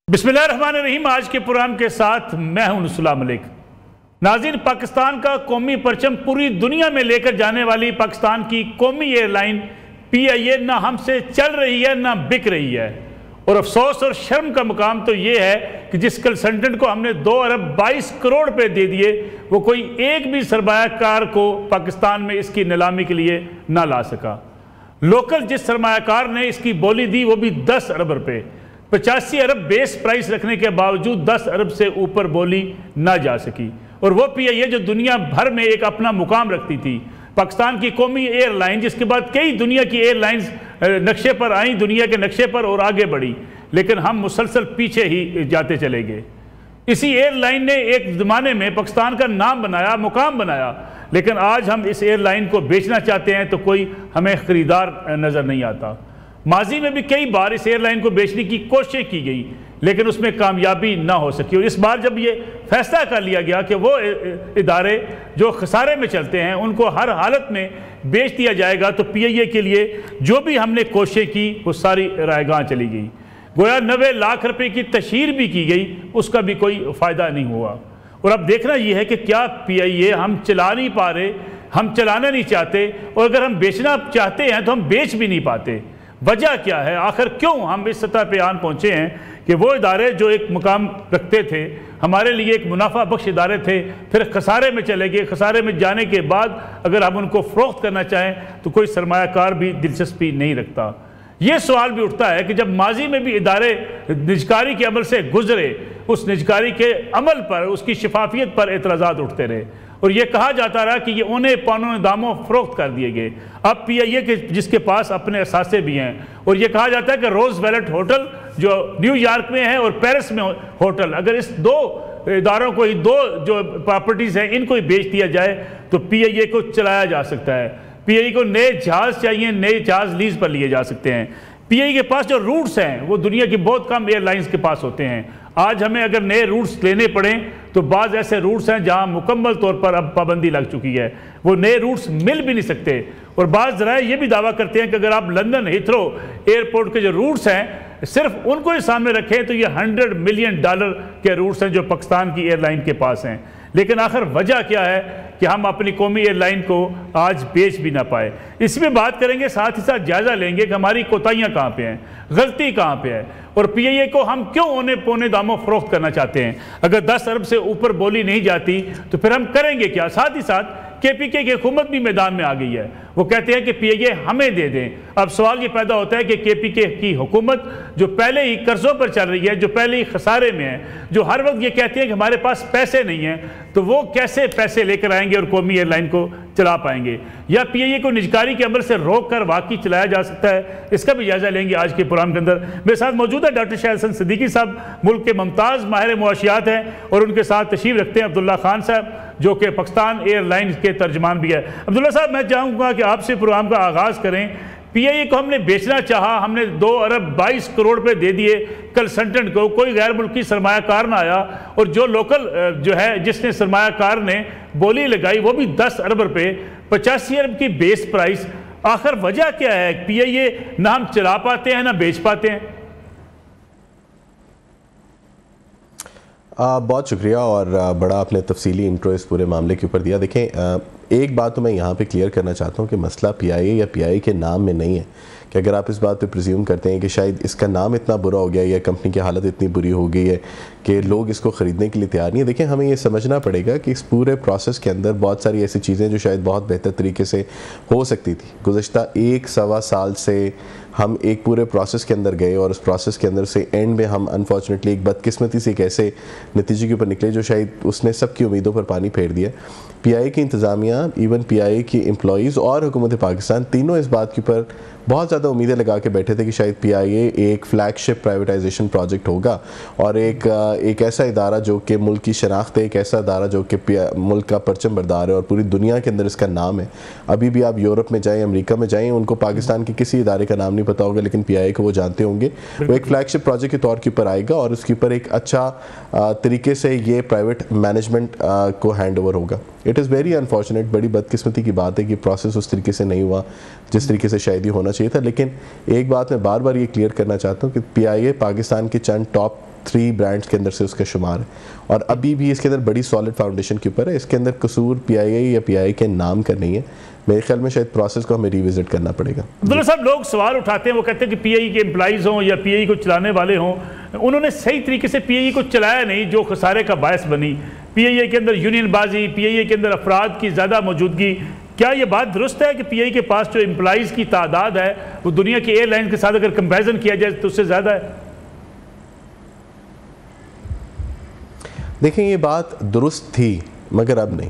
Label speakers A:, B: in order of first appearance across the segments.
A: बिस्मिल्लाहिर्रहमानिर्रहीम। आज के प्रोग्राम के साथ मैं हूं नुसुल्लाह मलिक। नाज़रीन, पाकिस्तान का कौमी परचम पूरी दुनिया में लेकर जाने वाली पाकिस्तान की कौमी एयरलाइन PIA ना हमसे चल रही है ना बिक रही है। और अफसोस और शर्म का मुकाम तो ये है कि जिस कंसल्टेंट को हमने 2 अरब 22 करोड़ रुपए दे दिए, वो कोई एक भी सरमायाकार को पाकिस्तान में इसकी नीलामी के लिए ना ला सका। लोकल जिस सरमायाकार ने इसकी बोली दी वो भी 10 अरब रुपए, 85 अरब बेस प्राइस रखने के बावजूद 10 अरब से ऊपर बोली ना जा सकी। और वो PIA जो दुनिया भर में एक अपना मुकाम रखती थी, पाकिस्तान की कौमी एयरलाइन, जिसके बाद कई दुनिया की एयरलाइंस नक्शे पर आई, दुनिया के नक्शे पर और आगे बढ़ी, लेकिन हम मुसलसल पीछे ही जाते चले गए। इसी एयरलाइन ने एक ज़माने में पाकिस्तान का नाम बनाया, मुकाम बनाया, लेकिन आज हम इस एयरलाइन को बेचना चाहते हैं तो कोई हमें ख़रीदार नज़र नहीं आता। माजी में भी कई बार इस एयरलाइन को बेचने की कोशिश की गई, लेकिन उसमें कामयाबी ना हो सकी। और इस बार जब ये फैसला कर लिया गया कि वो इदारे जो खसारे में चलते हैं उनको हर हालत में बेच दिया जाएगा, तो PIA के लिए जो भी हमने कोशिश की वो सारी रायगां चली गई। गोया 90 लाख रुपए की तशहीर भी की गई, उसका भी कोई फ़ायदा नहीं हुआ। और अब देखना यह है कि क्या PIA हम चला नहीं पा रहे, हम चलाना नहीं चाहते, और अगर हम बेचना चाहते हैं तो हम बेच भी नहीं पाते। वजह क्या है, आखिर क्यों हम इस सतह पे आन पहुँचे हैं कि वो इदारे जो एक मुकाम रखते थे, हमारे लिए एक मुनाफा बख्श इदारे थे, फिर खसारे में चले गए। खसारे में जाने के बाद अगर हम उनको फ़रोख्त करना चाहें तो कोई सरमायाकार भी दिलचस्पी नहीं रखता। ये सवाल भी उठता है कि जब माजी में भी इदारे निजकारी के अमल से गुजरे, उस निजकारी के अमल पर, उसकी शफाफियत पर एतराज़ात उठते रहे और ये कहा जाता रहा कि ये उन्हें पौनों दामों फ़रोख्त कर दिए गए। अब PIA के जिसके पास अपने असासे भी हैं, और ये कहा जाता है कि रोज़ वेलेट होटल जो न्यूयॉर्क में है और पेरिस में होटल, अगर इस 2 इदारों को ही, 2 जो प्रॉपर्टीज़ हैं, इनको ही बेच दिया जाए तो PIA को चलाया जा सकता है। PIA को नए जहाज़ चाहिए, नए जहाज़ लीज़ पर लिए जा सकते हैं। PIA के पास जो रूट्स हैं वो दुनिया की बहुत कम एयरलाइंस के पास होते हैं। आज हमें अगर नए रूट्स लेने पड़ें तो बाज़ ऐसे रूट्स हैं जहां मुकम्मल तौर पर अब पाबंदी लग चुकी है, वो नए रूट्स मिल भी नहीं सकते। और बाज़ ज़राए ये भी दावा करते हैं कि अगर आप लंदन हीथ्रो एयरपोर्ट के जो रूट्स हैं सिर्फ उनको ही सामने रखें तो ये $100 मिलियन के रूट्स हैं जो पाकिस्तान की एयरलाइन के पास हैं। लेकिन आखिर वजह क्या है कि हम अपनी कौमी एयरलाइन को आज बेच भी ना पाए। इसमें बात करेंगे, साथ ही साथ जायज़ा लेंगे कि हमारी कोताहियाँ कहाँ पे हैं, गलती कहाँ पे है, और PIA को हम क्यों औने पौने दामों फ़रोख्त करना चाहते हैं। अगर 10 अरब से ऊपर बोली नहीं जाती तो फिर हम करेंगे क्या। साथ ही साथ KPK की हुकूमत भी मैदान में आ गई है, वो कहते हैं कि PIA हमें दे दें। अब सवाल ये पैदा होता है कि KPK की हुकूमत जो पहले ही कर्ज़ों पर चल रही है, जो पहले ही खसारे में है, जो हर वक्त ये कहती है कि हमारे पास पैसे नहीं हैं, तो वो कैसे पैसे लेकर आएंगे और कौमी एयरलाइन को चला पाएंगे। या PIA को निजकारी के अमल से रोक कर वाकई चलाया जा सकता है, इसका भी जायजा लेंगे आज के प्रोग्राम के अंदर। मेरे साथ मौजूद है डॉक्टर शाहिद हसन सिद्दीकी साहब, मुल्क के मुमताज़ माहिर मुआशियात हैं, और उनके साथ तशरीफ़ रखते हैं अब्दुल्ला खान साहब जो कि पाकिस्तान एयरलाइंस के तर्जमान भी है। अब्दुल्ला साहब, मैं चाहूँगा कि आपसे प्रोग्राम का आगाज़ करें। PIA को हमने बेचना चाहा, हमने 2 अरब 22 करोड़ रुपए दे दिए कंसल्टेंट को, कोई गैर मुल्की सरमायाकार ना आया, और जो लोकल जो है जिसने सरमायाकार ने बोली लगाई वो भी 10 अरब रुपए, 85 अरब की बेस प्राइस। आखिर वजह क्या है, PIA ना हम चला पाते हैं ना बेच पाते हैं।
B: बहुत शुक्रिया, और बड़ा आपने तफसीली इंट्रो इस पूरे मामले के ऊपर दिया। देखें, एक बात तो मैं यहाँ पे क्लियर करना चाहता हूँ कि मसला PIA या PIA के नाम में नहीं है। कि अगर आप इस बात पे प्रिज्यूम करते हैं कि शायद इसका नाम इतना बुरा हो गया या कंपनी की हालत इतनी बुरी हो गई है कि लोग इसको ख़रीदने के लिए तैयार नहीं है, देखें हमें ये समझना पड़ेगा कि इस पूरे प्रोसेस के अंदर बहुत सारी ऐसी चीज़ें जो शायद बहुत बेहतर तरीके से हो सकती थी। गुज़श्ता 1-1.25 साल से हम एक पूरे प्रोसेस के अंदर गए, और उस प्रोसेस के अंदर से एंड में हम अनफॉर्चुनेटली एक बदकिस्मती से एक ऐसे नतीजे के ऊपर निकले जो शायद उसने सबकी उम्मीदों पर पानी फेर दिया। PIA की इंतज़ामिया, इवन PIA की एम्प्लॉइज़ और हुकूमत पाकिस्तान तीनों इस बात के ऊपर बहुत ज़्यादा उम्मीदें लगा के बैठे थे कि शायद PIA एक फ्लैगशिप प्राइवेटाइजेशन प्रोजेक्ट होगा, और एक ऐसा इदारा जो कि मुल्क की शनाख्त है, एक ऐसा इदारा जो कि मुल्क का परचम बरदार है और पूरी दुनिया के अंदर इसका नाम है। अभी भी आप यूरोप में जाएँ, अमेरिका में जाएँ, उनको पाकिस्तान के किसी इदारे का नाम नहीं पता होगा, लेकिन PIA को वो जानते होंगे। वो एक फ्लैगशिप प्रोजेक्ट के तौर के ऊपर आएगा और उसके ऊपर एक अच्छा तरीके से ये प्राइवेट मैनेजमेंट को हैंड ओवर होगा। इट इज़ वेरी अनफॉर्चुनेट, बड़ी बदकिस्मती की बात है कि प्रोसेस उस तरीके से नहीं हुआ जिस तरीके से शायद ही होना चाहिए था। लेकिन एक बात मैं बार बार ये क्लियर करना चाहता हूँ कि PIA पाकिस्तान के चंद टॉप 3 ब्रांड्स के अंदर से उसका शुमार है और अभी भी इसके अंदर बड़ी सॉलिड फाउंडेशन के ऊपर है। इसके अंदर कसूर PIA या PIA के नाम का नहीं है। मेरे ख्याल में शायद प्रोसेस को हमें रिविजिट करना पड़ेगा।
A: अब्दुल्ला साहब, लोग सवाल उठाते हैं, वो कहते हैं कि PIA के एम्प्लॉइज़ हों या PIA को चलाने वाले हों, उन्होंने सही तरीके से PIA को चलाया नहीं, जो खसारे का बायस बनी। PIA के अंदर यूनियनबाजी, PIA के अंदर अफराद की ज़्यादा मौजूदगी। क्या ये बात दुरुस्त है कि PIA के पास जो एम्प्लॉइज़ की तादाद है वो दुनिया की एयरलाइन के साथ अगर कंपेरिजन किया जाए तो उससे ज़्यादा है?
B: देखें, ये बात दुरुस्त थी मगर अब नहीं।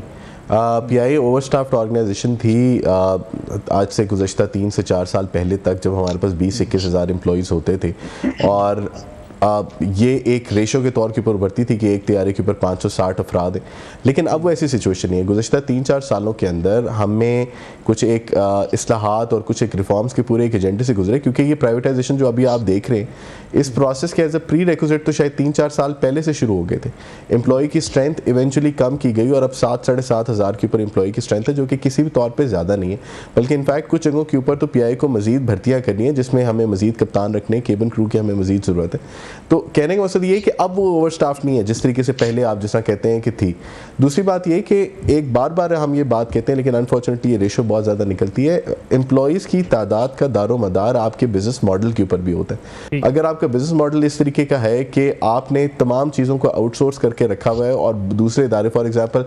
B: PIA ओवरस्टाफ्ड ऑर्गेनाइजेशन थी आज से गुज़श्ता 3 से 4 साल पहले तक, जब हमारे पास 20-21 हज़ार एम्प्लॉइज़ होते थे और ये एक रेशो के तौर के ऊपर बढ़ती थी कि एक तैयारी के ऊपर 560 अफराद हैं। लेकिन अब वो ऐसी सिचुएशन नहीं है। गुज़श्ता 3-4 सालों के अंदर हमें कुछ एक इस्लाहात और कुछ एक रिफॉर्म्स के पूरे एक एजेंडे से गुजरे, क्योंकि ये प्राइवेटाइजेशन जो अभी आप देख रहे हैं, इस प्रोसेस के एज अ प्री रिक्विजिट तो शायद 3-4 साल पहले से शुरू हो गए थे। एम्प्लॉय की स्ट्रेंथ इवेंचुअली कम की गई और अब 7-7.5 हज़ार के ऊपर एम्प्लॉय की स्ट्रेंथ है, जो कि किसी भी तौर पर ज़्यादा नहीं है। बल्कि इनफैक्ट कुछ जगहों के ऊपर तो PIA को मज़ीद भर्तियाँ करनी है, जिसमें हमें मज़ीद कप्तान रखने, केबिन क्रू की हमें मज़ीद ज़रूरत है। तो कहने का मकसद ये है कि अब वो ओवर स्टाफ नहीं है जिस तरीके से पहले आप जैसा कहते हैं कि थी। दूसरी बात ये कि एक बार हम ये बात कहते हैं, लेकिन अनफॉर्चुनेटली ये रेशो बहुत ज़्यादा निकलती है। एम्प्लॉयज़ की तादाद का दारोमदार आपके बिजनेस मॉडल के ऊपर भी होता है। अगर आपका बिजनेस मॉडल इस तरीके का है कि आपने तमाम चीज़ों को आउटसोर्स करके रखा हुआ है और दूसरे इदारे, फॉर एग्जाम्पल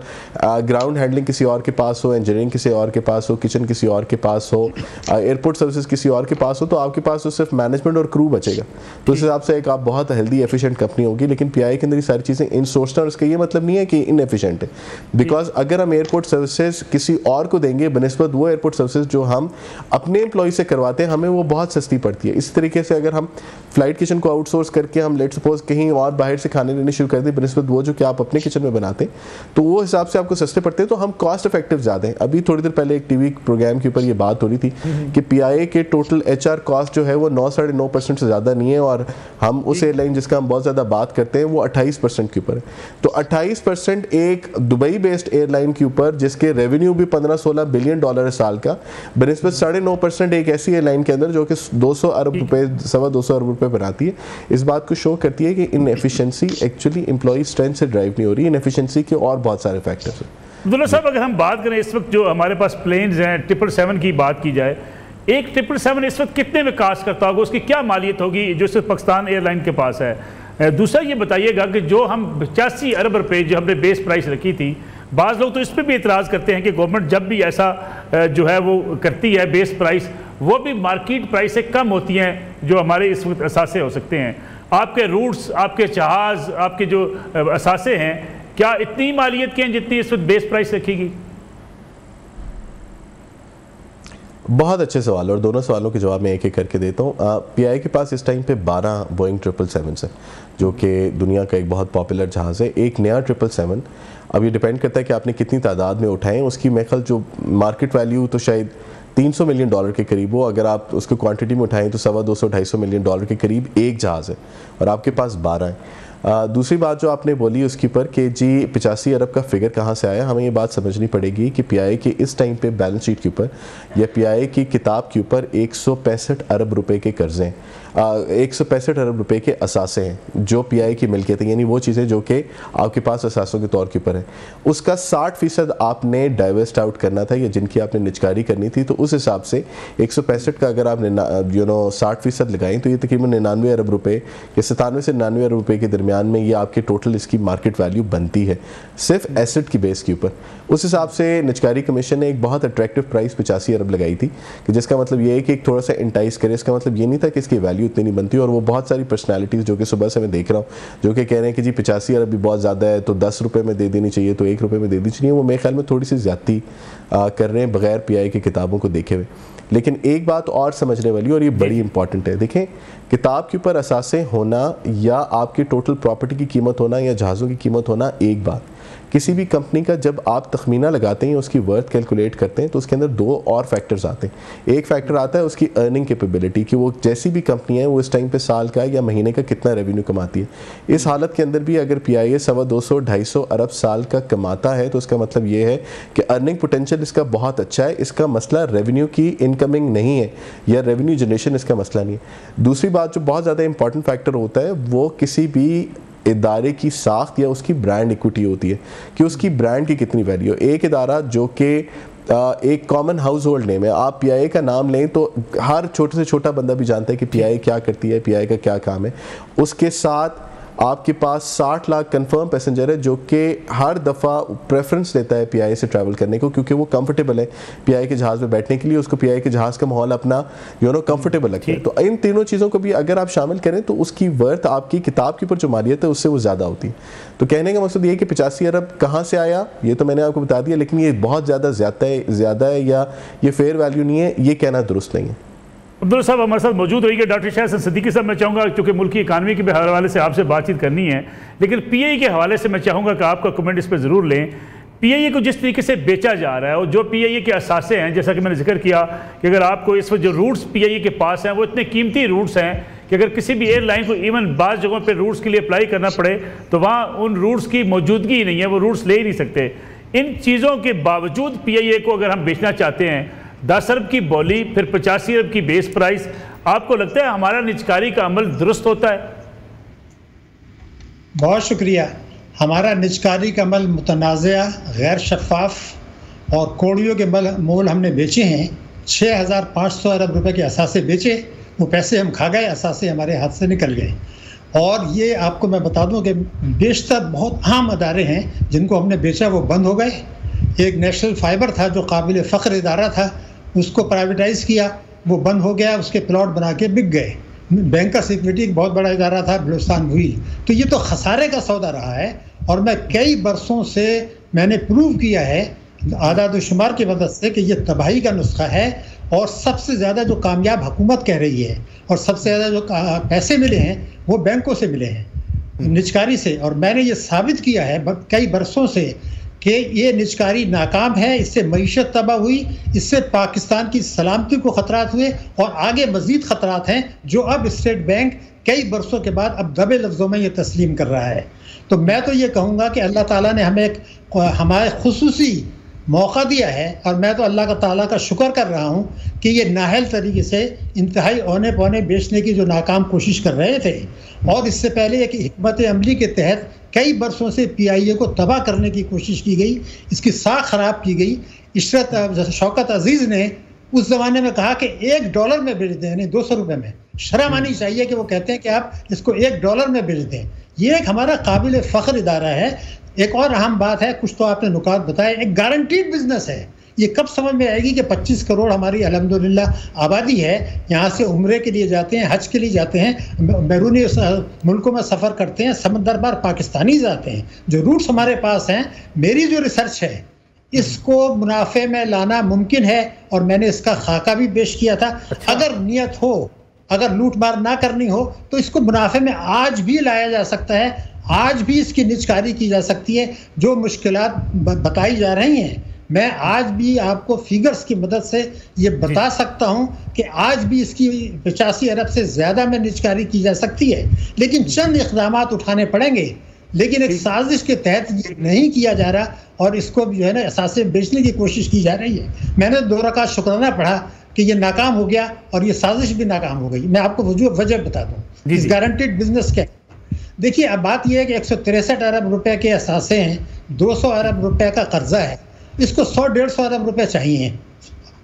B: ग्राउंड हैंडलिंग किसी और के पास हो, इंजीनियरिंग किसी और के पास हो, किचन किसी और के पास हो, एयरपोर्ट सर्विसेज किसी और के पास हो, तो आपके पास तो सिर्फ मैनेजमेंट और क्रू बचेगा। तो इस हिसाब से एक आप बहुत हेल्दी एफिशिएंट कंपनी होगी। लेकिन PIA के अंदर ये सारी चीज़ें इनसोर्स्ड है और उसका ये मतलब नहीं है कि इनएफिशिएंट है। बिकॉज अगर हम एयरपोर्ट सर्विसेज किसी और को देंगे बनिस्बत वो एयरपोर्ट सर्विसेज जो हम अपने एम्प्लॉय से करवाते हैं, हमें वो बहुत सस्ती पड़ती है। इस तरीके से अगर हम फ्लाइट किचन को आउटसोर्स करके हम लेट सपोज कहीं और बाहर से खाने लेने शुरू कर दें बनिस्बत वो जो कि आप अपने किचन में बनाते हैं, तो वो हिसाब से आपको सस्ते पड़ते हैं, तो हम कॉस्ट इफेक्टिव ज़्यादा हैं। अभी थोड़ी देर पहले एक TV प्रोग्राम के ऊपर ये बात हो रही थी कि PIA के टोटल HR कॉस्ट जो है वो 9-9.5% से ज़्यादा नहीं है और हम उस एयरलाइन जिसका हम बहुत ज़्यादा बात करते हैं वो 28% के ऊपर है। तो 28% एक दुबई बेस्ड एयरलाइन के ऊपर जिसके रेवेन्यू भी $15-16 बिलियन है साल का, बनिस्बत 9.5% एक ऐसी एयरलाइन के अंदर जो कि 200 अरब रुपए, 250 अरब रुपए बनाती है। इस बात को शो करती है कि इनएफिशिएंसी एक्चुअली एम्प्लॉय स्ट्रेंथ से ड्राइव नहीं हो रही। इनएफिशिएंसी के और बहुत सारे फैक्टर्स हैं।
A: अब्दुल्ला साहब, अगर हम बात करें इस वक्त जो हमारे पास प्लेन्स हैं, 777 की बात की जाए, एक 777 इस वक्त कितने में कास्ट करता होगा, उसकी क्या मालियत होगी जो सिर्फ पाकिस्तान एयरलाइन के पास है? दूसरा ये बताइएगा कि जो हम 85 अरब रुपए जो हमने बेस प्राइस रखी थी, बाज़ लोग तो इस पर भी इतराज़ करते हैं कि गवर्नमेंट जब भी ऐसा जो है वो करती है बेस प्राइस, वो भी मार्केट प्राइस से कम होती हैं जो हमारे इस वक्त असासे हो सकते हैं। आपके रूट्स, आपके जहाज़, आपके जो असासे हैं, क्या इतनी मालियत के हैं जितनी इस वक्त बेस प्राइस रखेगी?
B: बहुत अच्छे सवाल, और दोनों सवालों के जवाब मैं एक एक करके देता हूँ। PIA के पास इस टाइम पे 12 बोइंग 777 है, जो कि दुनिया का एक बहुत पॉपुलर जहाज़ है। एक नया 777, अब ये डिपेंड करता है कि आपने कितनी तादाद में उठाएं। उसकी मेरे ख्याल जो मार्केट वैल्यू तो शायद $300 मिलियन के करीब हो। अगर आप उसको क्वांटिटी में उठाएं तो $200-250 मिलियन के करीब एक जहाज़ है और आपके पास 12 है। दूसरी बात जो आपने बोली उसके ऊपर कि जी 85 अरब का फिगर कहाँ से आया, हमें ये बात समझनी पड़ेगी कि PIA के इस टाइम पे बैलेंस शीट के ऊपर या PIA की किताब के ऊपर 165 अरब रुपए के कर्जे हैं, 165 अरब रुपए के असासे हैं जो PIA की मिल्कियत है, यानी वो चीज़ें जो कि आपके पास असासों के तौर के ऊपर है। उसका 60% आपने डाइवर्स्ट आउट करना था या जिनकी आपने निचकारी करनी थी। तो उस हिसाब से 165 का अगर आपने 60% लगाएं तो ये तकरीबन 99 अरब रुपए या 97 से 99 अरब रुपए के दरमियान में ये आपके टोटल इसकी मार्केट वैल्यू बनती है सिर्फ एसेट की बेस के ऊपर। उस हिसाब से निचकारी कमीशन ने एक बहुत अट्रैक्टिव प्राइस 85 अरब लगाई थी, कि जिसका मतलब ये है कि एक थोड़ा सा इंटाइस करे। इसका मतलब ये नहीं था कि इसकी वैल्यू इतनी नहीं बनती। और वो बहुत सारी पर्सनैलिटीज़ जो कि सुबह से मैं देख रहा हूँ जो कि कह रहे हैं कि जी 85 अरब भी बहुत ज़्यादा है तो 10 रुपये में दे देनी चाहिए, तो 1 रुपये में दे देनी चाहिए, वो मेरे ख्याल में थोड़ी सी ज़्यादती कर रहे हैं बगैर PIA की किताबों को देखे हुए। लेकिन एक बात और समझने वाली और ये बड़ी इंपॉर्टेंट है, देखें किताब के ऊपर असासे होना या आपकी टोटल प्रॉपर्टी की कीमत होना या जहाज़ों की कीमत होना एक बात, किसी भी कंपनी का जब आप तखमीना लगाते हैं, उसकी वर्थ कैलकुलेट करते हैं, तो उसके अंदर दो और फैक्टर्स आते हैं। एक फैक्टर आता है उसकी अर्निंग कैपेबिलिटी, कि वो जैसी भी कंपनी है वो इस टाइम पे साल का या महीने का कितना रेवेन्यू कमाती है। इस हालत के अंदर भी अगर PIA 250-250 अरब साल का कमाता है तो उसका मतलब ये है कि अर्निंग पोटेंशियल इसका बहुत अच्छा है। इसका मसला रेवेन्यू की इनकमिंग नहीं है या रेवेन्यू जनरेशन इसका मसला नहीं है। दूसरी बात जो बहुत ज़्यादा इंपॉर्टेंट फैक्टर होता है वो किसी भी इदारे की साख्त या उसकी ब्रांड इक्विटी होती है, कि उसकी ब्रांड की कितनी वैल्यू। एक इदारा जो कि एक कॉमन हाउस होल्ड नेम है, आप PIA का नाम लें तो हर छोटे से छोटा बंदा भी जानता है कि PIA क्या करती है, PIA का क्या काम है। उसके साथ आपके पास 60 लाख कंफर्म पैसेंजर है जो कि हर दफ़ा प्रेफरेंस देता है PIA से ट्रैवल करने को, क्योंकि वो कंफर्टेबल है PIA के जहाज़ में बैठने के लिए। उसको PIA के जहाज़ का माहौल अपना कंफर्टेबल लगता है। तो इन तीनों चीज़ों को भी अगर आप शामिल करें तो उसकी वर्थ आपकी किताब के ऊपर जो मालियत है उससे वो ज़्यादा होती है। तो कहने का मकसद ये कि 85 अरब कहाँ से आया ये तो मैंने आपको बता दिया, लेकिन ये बहुत ज़्यादा है या ये फेयर वैल्यू नहीं है, ये कहना दुरुस्त नहीं है।
A: अब्दुल्ला साहब हमारे साथ मौजूद रहिए। डॉक्टर शाह हसन सिद्दीकी साहब, मैं चाहूँगा क्योंकि मुल्क की इकानमी के हवाले से आपसे बातचीत करनी है, लेकिन PIA के हवाले से मैं चाहूँगा कि आपका कमेंट इस पर ज़रूर लें। PIA को जिस तरीके से बेचा जा रहा है और जो PIA के असासे हैं, जैसा कि मैंने जिक्र किया कि अगर आपको इस वक्त जो रूट्स PIA के पास हैं वो इतने कीमती रूट्स हैं कि अगर किसी भी एयरलाइन को इवन बाज़ जगहों पर रूट्स के लिए अप्लाई करना पड़े तो वहाँ उन रूट्स की मौजूदगी ही नहीं है, वो रूट्स ले ही नहीं सकते। इन चीज़ों के बावजूद PIA को अगर हम बेचना चाहते हैं, 10 अरब की बोली, फिर 85 अरब की बेस प्राइस, आपको लगता है हमारा निजकारी का अमल दुरुस्त होता है?
C: बहुत शुक्रिया। हमारा निजकारी का अमल मुतनाज़ा, गैर शफाफ और कौड़ियों के मोल हमने बेचे हैं। 6500 अरब रुपए के असासे बेचे, वो पैसे हम खा गए, असासे हमारे हाथ से निकल गए। और ये आपको मैं बता दूं कि बेशतर बहुत अहम अदारे हैं जिनको हमने बेचा, वो बंद हो गए। एक नेशनल फाइबर था जो काबिल फ़ख्र इदारा था, उसको प्राइवेटाइज़ किया, वो बंद हो गया, उसके प्लॉट बना के बिक गए। बैंकर्स इक्विटी एक बहुत बड़ा इदारा था, बलूचिस्तान व्हील। तो ये तो खसारे का सौदा रहा है और मैं कई बरसों से मैंने प्रूव किया है आदाद शुमार की मदद से कि ये तबाही का नुस्खा है। और सबसे ज़्यादा जो कामयाब हुकूमत कह रही है और सबसे ज़्यादा जो पैसे मिले हैं वो बैंकों से मिले हैं, निजकारी से। और मैंने ये साबित किया है कई बरसों से कि ये निजकारी नाकाम है, इससे मईशत तबाह हुई, इससे पाकिस्तान की सलामती को ख़तरात हुए और आगे मज़ीद ख़तरात हैं जो अब स्टेट बैंक कई बरसों के बाद अब दबे लफ्ज़ों में ये तस्लीम कर रहा है। तो मैं तो ये कहूँगा कि अल्लाह ताला ने हमें एक हमारे खुसूसी मौका दिया है और मैं तो अल्लाह ताला का शुक्र कर रहा हूँ कि ये नाहल तरीके से इंतहाई औने पौने बेचने की जो नाकाम कोशिश कर रहे थे और इससे पहले एक हिकमत अमली के तहत कई बरसों से PIA को तबाह करने की कोशिश की गई, इसकी साख ख़राब की गई। इशरत शौकत अजीज़ ने उस ज़माने में कहा कि $1 में बेच दें, यानी 200 रुपये में। शर्म आनी चाहिए कि वो कहते हैं कि आप इसको $1 में बेच दें। ये एक हमारा काबिल फ़ख्र इदारा है। एक और अहम बात है, कुछ तो आपने नुकात बताए, एक गारंटीड बिजनेस है। ये कब समझ में आएगी कि 25 करोड़ हमारी अल्हम्दुलिल्लाह आबादी है, यहाँ से उम्रे के लिए जाते हैं, हज के लिए जाते हैं, बैरूनी मुल्कों में सफ़र करते हैं, समंदर पार पाकिस्तानी जाते हैं। जो रूट्स हमारे पास हैं, मेरी जो रिसर्च है इसको मुनाफे में लाना मुमकिन है और मैंने इसका खाका भी पेश किया था। अगर नियत हो, अगर लूट मार ना करनी हो तो इसको मुनाफे में आज भी लाया जा सकता है, आज भी इसकी निजकारी की जा सकती है। जो मुश्किलात बताई जा रही हैं, मैं आज भी आपको फिगर्स की मदद से ये बता सकता हूं कि आज भी इसकी 85 अरब से ज़्यादा में निजकारी की जा सकती है, लेकिन चंद इक़दामात उठाने पड़ेंगे। लेकिन एक साजिश के तहत ये नहीं किया जा रहा और इसको जो है ना असासे बेचने की कोशिश की जा रही है। मैंने 2 रकात शुक्राना पढ़ा कि ये नाकाम हो गया और ये साजिश भी नाकाम हो गई। मैं आपको वजह बता दूँ इस गारंटीड बिजनेस क्या। देखिए, अब बात यह है कि 163 अरब रुपए के असासे हैं, 200 अरब रुपए का कर्जा है, इसको 100-150 अरब रुपए चाहिए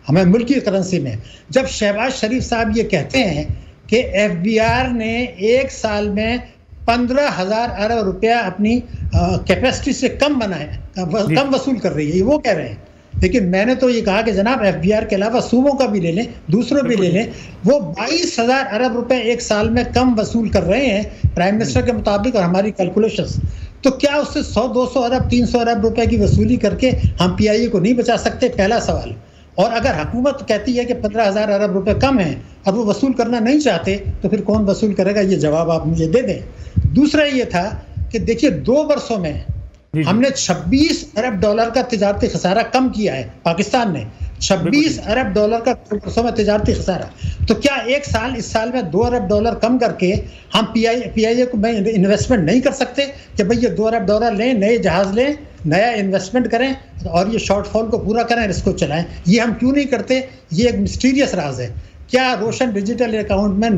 C: हमें मुल्की करेंसी में। जब शहबाज शरीफ साहब ये कहते हैं कि FBR ने एक साल में 15,000 अरब रुपया अपनी कैपेसिटी से कम बनाया, कम वसूल कर रही है, ये वो कह रहे हैं। लेकिन मैंने तो ये कहा कि जनाब FBR के अलावा सूबों का भी ले लें, दूसरों भी ले लें, वो 22,000 अरब रुपए एक साल में कम वसूल कर रहे हैं प्राइम मिनिस्टर के मुताबिक और हमारी कैलकुलेशंस। तो क्या उससे 100-200 अरब 300 अरब रुपए की वसूली करके हम PIA को नहीं बचा सकते? पहला सवाल। और अगर हुकूमत कहती है कि 15,000 अरब रुपए कम है और वो वसूल करना नहीं चाहते तो फिर कौन वसूल करेगा? ये जवाब आप मुझे दे दें। दूसरा ये था कि देखिए 2 वर्षों में हमने 26 अरब डॉलर का तिजारती खसारा कम किया है, पाकिस्तान ने 26 अरब डॉलर का वर्षों में तिजारती खसारा। तो क्या इस साल में 2 अरब डॉलर कम करके हम पीआईए को में इन्वेस्टमेंट नहीं कर सकते कि भाई ये 2 अरब डॉलर लें, नए जहाज लें, नया इन्वेस्टमेट करें और ये शॉर्टफॉल को पूरा करें, इसको चलाएं? ये हम क्यों नहीं करते? ये एक मिस्टीरियस राज है। क्या रोशन डिजिटल अकाउंट में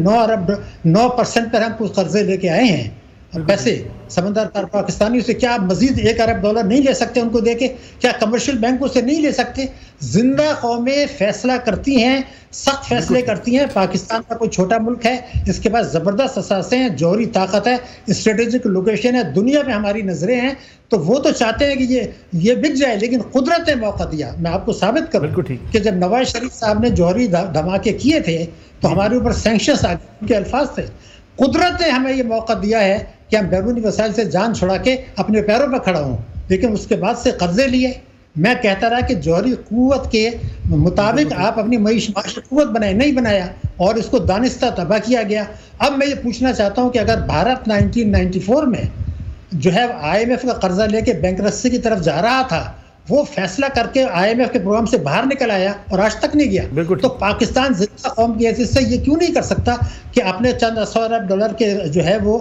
C: 9% पर हम कुछ कर्जे लेके आए हैं पैसे समझदार पाकिस्तानियों से? क्या आप मजीद 1 अरब डॉलर नहीं ले सकते उनको देके? क्या कमर्शियल बैंकों से नहीं ले सकते? जिंदा कौमें फैसला करती हैं, सख्त फैसले करती हैं। पाकिस्तान का कोई छोटा मुल्क है, इसके पास ज़बरदस्त असासे हैं, जौहरी ताकत है, स्ट्रेटेजिक लोकेशन है, दुनिया में हमारी नज़रें हैं। तो वो तो चाहते हैं कि ये बिक जाए, लेकिन कुदरत ने मौका दिया। मैं आपको साबित करूँ कि जब नवाज शरीफ साहब ने जौहरी धमाके किए थे तो हमारे ऊपर सैंक्शंस आ गए, उनके अल्फाज थे। कुदरत ने हमें ये मौका दिया है कि हम बैरूनी वसाइल से जान छुड़ा के अपने पैरों पर खड़ा हों, लेकिन उसके बाद से कर्जे लिए। मैं कहता रहा कि जौहरी कुव्वत के मुताबिक आप अपनी माशी कुव्वत बनाए, नहीं बनाया और इसको दानिस्ता तबाह किया गया। अब मैं ये पूछना चाहता हूँ कि अगर भारत 1994 में जो है IMF का कर्जा लेके बैंकरप्सी की तरफ जा रहा था, वो फैसला करके IMF के प्रोग्राम से बाहर निकल आया और आज तक नहीं गया, तो पाकिस्तान जिंदा कौम की हैसियत से ये क्यों नहीं कर सकता कि अपने चंद 100 अरब डॉलर के जो है वो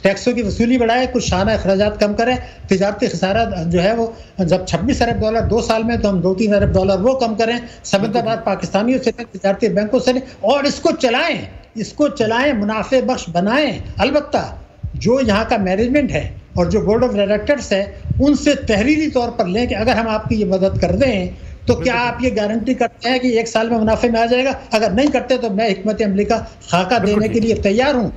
C: टैक्सों की वसूली बढ़ाए, कुछ शाना अखराजात कम करें, तिजारती खसारा जो है वो जब 26 अरब डॉलर 2 साल में, तो हम 2-3 अरब डॉलर वो कम करें, समझदार पाकिस्तानियों से, तिजारती बैंकों से, और इसको चलाएं, मुनाफे बख्श बनाएं। अलबत्ता जो यहाँ का मैनेजमेंट है और जो बोर्ड ऑफ डायरेक्टर्स है, उनसे तहरीरी तौर पर लें कि अगर हम आपकी ये मदद कर दें तो क्या आप ये गारंटी करते हैं कि 1 साल में मुनाफे में आ जाएगा? अगर नहीं करते तो मैं हिकमत अमली का खाका देने के लिए तैयार हूँ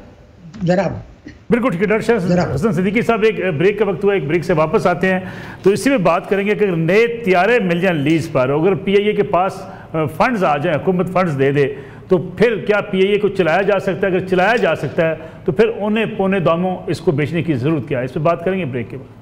C: जनाब।
A: बिल्कुल ठीक है। डॉक्टर हसन सिद्दीकी साहब, एक ब्रेक का वक्त हुआ, एक ब्रेक से वापस आते हैं तो इसी में बात करेंगे कि अगर नए तियारे मिल जाएं लीज पर, अगर PIA के पास फंड्स आ जाएं, हुकूमत फंड्स दे दे, तो फिर क्या PIA को चलाया जा सकता है? अगर चलाया जा सकता है तो फिर औने पौने दामों इसको बेचने की ज़रूरत क्या है? इस पर बात करेंगे ब्रेक के बाद।